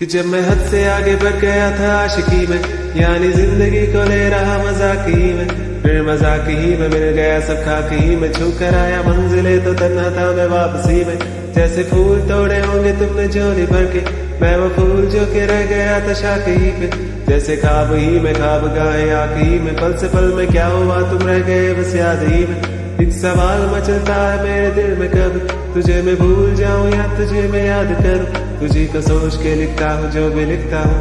कि जब मैं हद से आगे बढ़ गया था आशिकी में, यानी जिंदगी को ले रहा मजाक ही में, फिर मजाक ही में मिल गया सब खाक ही में, छू कर आया मंजिले तो तन्हा था मैं वापसी में। जैसे फूल तोड़े होंगे तुमने झोली भर के, मैं वो फूल जो के रह गया था शाख ही पे। जैसे ख्वाब ही में ख्वाब गाए आँख ही में, पल से पल में क्या हुआ तुम रह गए बस याद ही में। एक सवाल मचलता है मेरे दिल में, कब तुझे मैं भूल जाऊं या तुझे मैं याद करूं। तुझे को सोच के लिखता हूँ जो भी लिखता हूँ,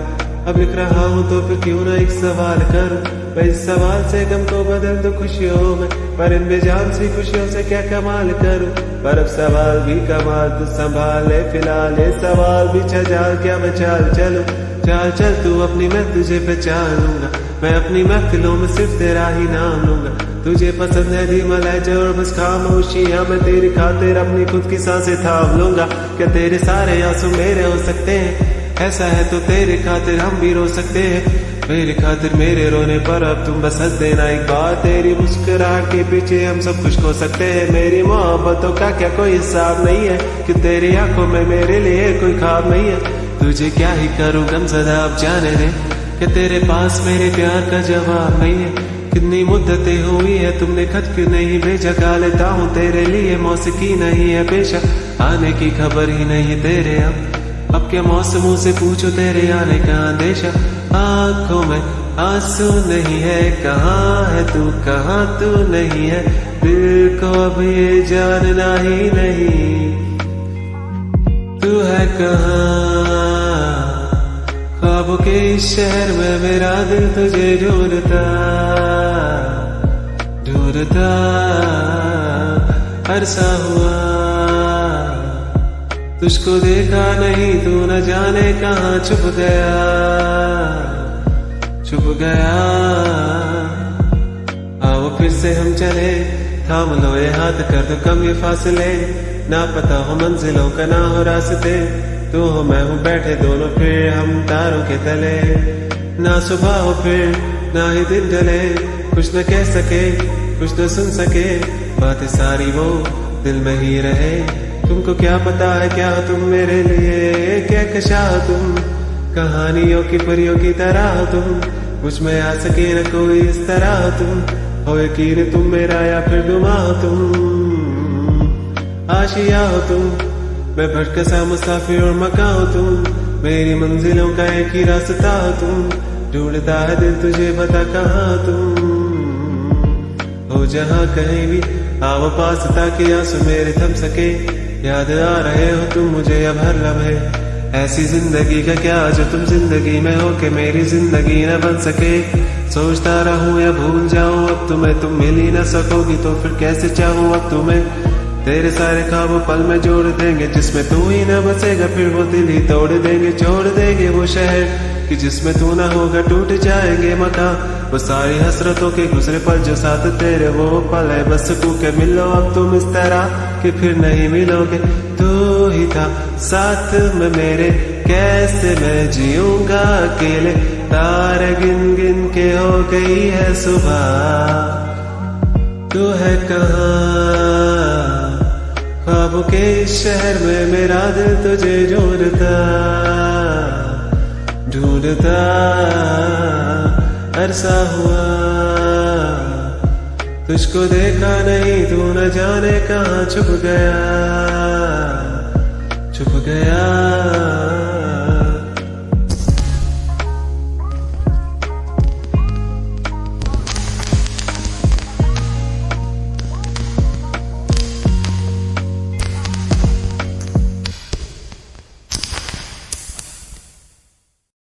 अब लिख रहा हूँ तो फिर क्यों ना एक सवाल करूं। मैं इस सवाल से गम को बदल दूं खुशियों में, पर इन बेजान सी खुशियों से क्या कमाल करूं। पर अब सवाल भी कमाल तू संभाल ले, फिलहाल ये सवाल भी छजाल क्या मैं चाल चलूं। चाल चल तू अपनी, मैं तुझे पहचान लूंगा, मैं अपनी महफिलों में सिर्फ तेरा ही नाम लूंगा। तुझे पसंद है धीमा लहजा और बस खामोशियां, मैं तेरी खातिर अपनी खुद की सांसें थाम लूंगा। क्या तेरे सारे आंसू मेरे हो सकते हैं, ऐसा है तो तेरे खातिर हम भी रो सकते हैं। मेरे खातिर मेरे रोने पर अब तुम बस हंस देना एक बार, तेरी मुस्कुराहट के पीछे हम सब खुश हो सकते हैं। मेरी मोहब्बतों का क्या कोई हिसाब नहीं है, कि तेरी आंखों में मेरे लिए कोई ख्वाब नहीं है। तुझे क्या ही करूं गमज़दा अब जाने दे, कि तेरे पास मेरे प्यार का जवाब नहीं है। कितनी मुद्दतें हुई है तुमने खत क्यों नहीं भेजा, गा लेता हूँ तेरे लिए मौसीकी नहीं है पेशा। आने की खबर ही नहीं तेरे अब क्या मौसमों से पूछो तेरे आने का अंदेशा। आंखों में आंसू नहीं है, कहाँ है तू कहाँ तू नहीं है, दिल को अब ये जानना ही नहीं तू है कहाँ। ख्वाबों के इस शहर में मेरा दिल तुझे ढूंढता ढूंढता अरसा हुआ, तुझको देखा नहीं तू न जाने कहाँ छुप गया छुप गया। आओ फिर से हम चले, थाम लो ये हाथ कर दो कम ये फासले, ना पता हो मंजिलों का ना हो रास्ते, तू हो मैं हूँ बैठे दोनों फिर हम तारों के तले। ना सुबह हो फिर ना ही दिन ढले, कुछ न कह सके कुछ न सुन सके, बातें सारी वो दिल में ही रहे। तुमको क्या पता है क्या तुम मेरे लिए, क्या कशा तुम कहानियों की परियों की तरह, तुम मुझ में आ सके न कोई इस तरह। तुम हो यकीन तुम मेरा या फिर गुमा हो तुम, आशिया हो तुम, मैं भटका सा मुसाफिर और मका हो तुम, मेरी मंजिलों का एक ही रास्ता हो तुम। ढूंढता है दिल तुझे बता कहाँ तुम हो, जहाँ कहीं भी आओ पास ताकि आंसू मेरे थम सके। याद आ रहे हो तुम मुझे अब हर लम्हे, ऐसी जिंदगी का क्या जो तुम जिंदगी में हो के मेरी जिंदगी न बन सके। सोचता रहूं या भूल जाऊं अब तुम्हें, तुम मिल ही न सकोगी तो फिर कैसे चाहूं अब तुम्हें। तेरे सारे ख्वाब पल में जोड़ देंगे, जिसमें तू ही न बसेगा फिर वो दिल ही तोड़ देंगे। छोड़ देंगे वो शहर कि जिसमें तू ना होगा, टूट जाएंगे मकान वो सारी हसरतों के गुजरे पल जो साथ तेरे वो पल है। बस तू के मिलो अब तुम इस तरह कि फिर नहीं मिलोगे। तू ही था साथ में मेरे, कैसे मैं जीऊंगा अकेले, तारे गिन गिन के हो गई है सुबह, तू है कहाँ। ख्वाबों के इस शहर में मेरा दिल तुझे ढूंढता ढूंढता अरसा हुआ, तुझको देखा नहीं तू न जाने कहाँ छुप गया छुप गया।